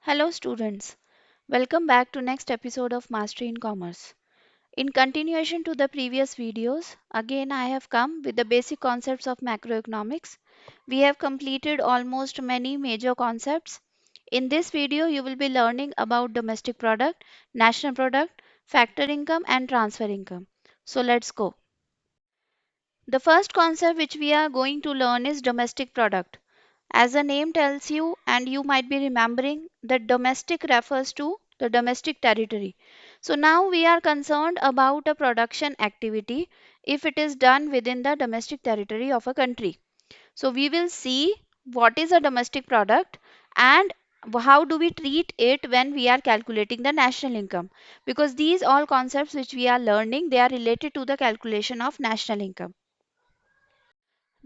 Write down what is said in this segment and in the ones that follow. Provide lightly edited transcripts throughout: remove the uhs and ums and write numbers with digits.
Hello students, welcome back to next episode of Mastery in Commerce. In continuation to the previous videos, again I have come with the basic concepts of macroeconomics. We have completed almost many major concepts. In this video you will be learning about domestic product, national product, factor income and transfer income. So let's go. The first concept which we are going to learn is domestic product. As the name tells you, and you might be remembering, that domestic refers to the domestic territory. So now we are concerned about a production activity if it is done within the domestic territory of a country. So we will see what is a domestic product and how do we treat it when we are calculating the national income, because these all concepts which we are learning, they are related to the calculation of national income.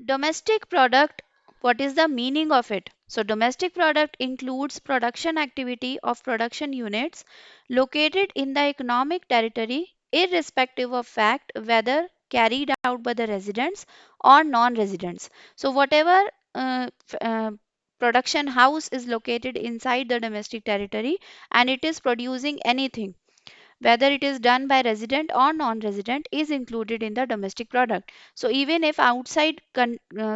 Domestic product, what is the meaning of it? So, domestic product includes production activity of production units located in the economic territory, irrespective of fact whether carried out by the residents or non residents. So, whatever production house is located inside the domestic territory and it is producing anything, whether it is done by resident or non-resident, is included in the domestic product. So even if outside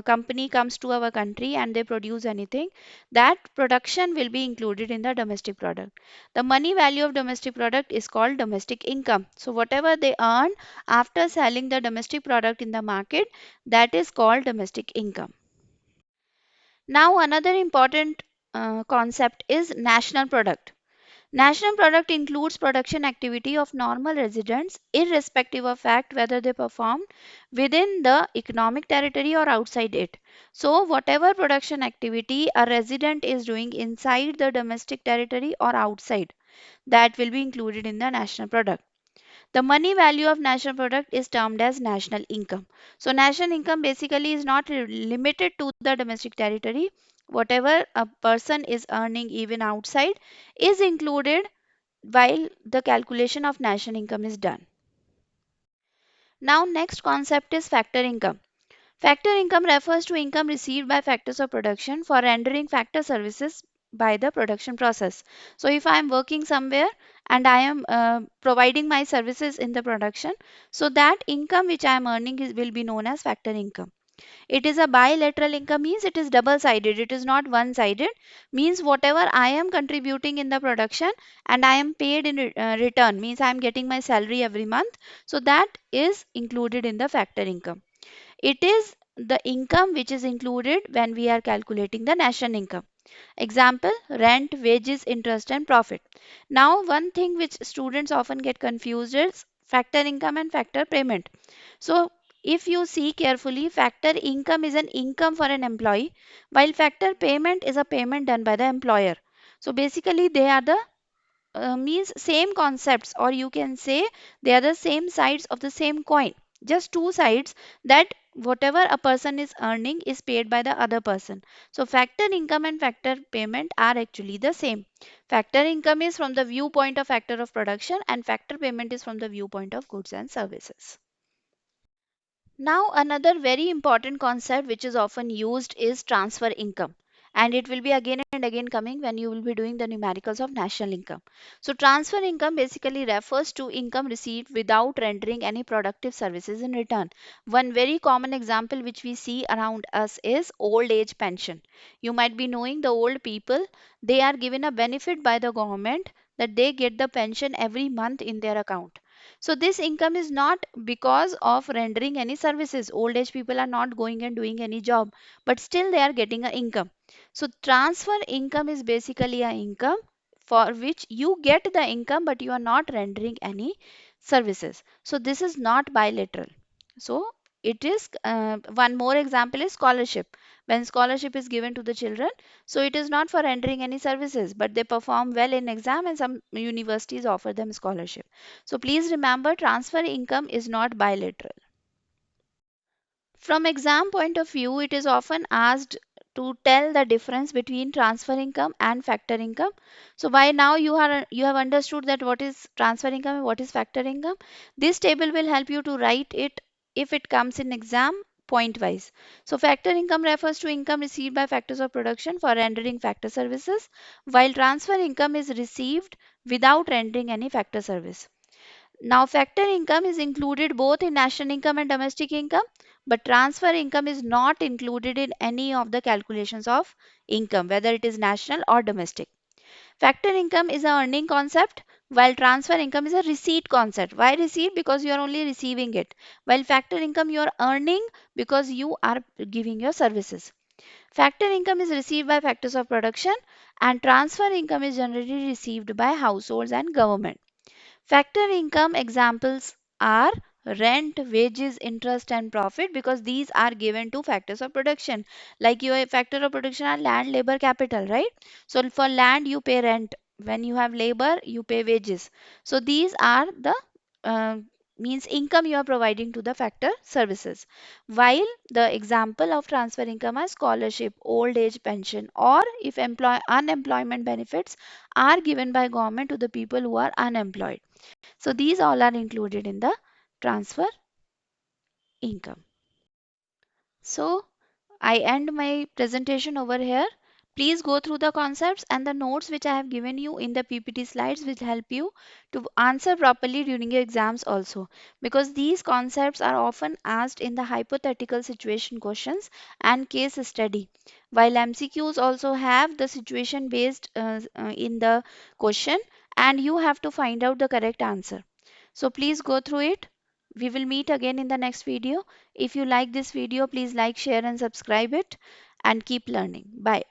company comes to our country and they produce anything, that production will be included in the domestic product. The money value of domestic product is called domestic income. So whatever they earn after selling the domestic product in the market, that is called domestic income. Now another important concept is national product. National product includes production activity of normal residents irrespective of fact whether they perform within the economic territory or outside it. So whatever production activity a resident is doing inside the domestic territory or outside, that will be included in the national product. The money value of national product is termed as national income. So national income basically is not limited to the domestic territory. Whatever a person is earning even outside is included while the calculation of national income is done. Now next concept is factor income. Factor income refers to income received by factors of production for rendering factor services by the production process. So if I am working somewhere and I am providing my services in the production, so that income which I am earning will be known as factor income. It is a bilateral income, means it is double sided, it is not one sided, means whatever I am contributing in the production and I am paid in return, means I am getting my salary every month, so that is included in the factor income. It is the income which is included when we are calculating the national income. Example: rent, wages, interest and profit. Now one thing which students often get confused is factor income and factor payment. So if you see carefully, factor income is an income for an employee, while factor payment is a payment done by the employer. So basically they are the means same concepts, or you can say they are the same sides of the same coin, just two sides, that whatever a person is earning is paid by the other person. So factor income and factor payment are actually the same. Factor income is from the viewpoint of factor of production and factor payment is from the viewpoint of goods and services. Now, another very important concept which is often used is transfer income. And it will be again and again coming when you will be doing the numericals of national income. So, transfer income basically refers to income received without rendering any productive services in return. One very common example which we see around us is old age pension. You might be knowing the old people, they are given a benefit by the government that they get the pension every month in their account. So this income is not because of rendering any services. Old age people are not going and doing any job, but still they are getting an income. So transfer income is basically a income for which you get the income, but you are not rendering any services. So this is not bilateral. So it is one more example is scholarship. When scholarship is given to the children, so it is not for rendering any services, but they perform well in exam and some universities offer them scholarship. So please remember, transfer income is not bilateral. From exam point of view, it is often asked to tell the difference between transfer income and factor income. So by now you have understood that what is transfer income and what is factor income. This table will help you to write it if it comes in exam. point wise. So factor income refers to income received by factors of production for rendering factor services, while transfer income is received without rendering any factor service. Now, factor income is included both in national income and domestic income, but transfer income is not included in any of the calculations of income, whether it is national or domestic. Factor income is a earning concept, while transfer income is a receipt concept. Why receipt? Because you are only receiving it. While factor income you are earning because you are giving your services. Factor income is received by factors of production, and transfer income is generally received by households and government. Factor income examples are rent, wages, interest, and profit because these are given to factors of production. Like your factor of production are land, labor, capital, right? So for land, you pay rent. When you have labor, you pay wages. So these are the uh, means income you are providing to the factor services. While the example of transfer income are scholarship, old age pension, or if unemployment benefits are given by government to the people who are unemployed. So these all are included in the transfer income. So I end my presentation over here. Please go through the concepts and the notes which I have given you in the PPT slides which help you to answer properly during your exams also, because these concepts are often asked in the hypothetical situation questions and case study, while MCQs also have the situation based in the question, and you have to find out the correct answer. So please go through it. We will meet again in the next video. If you like this video, please like, share and subscribe it, and keep learning. Bye.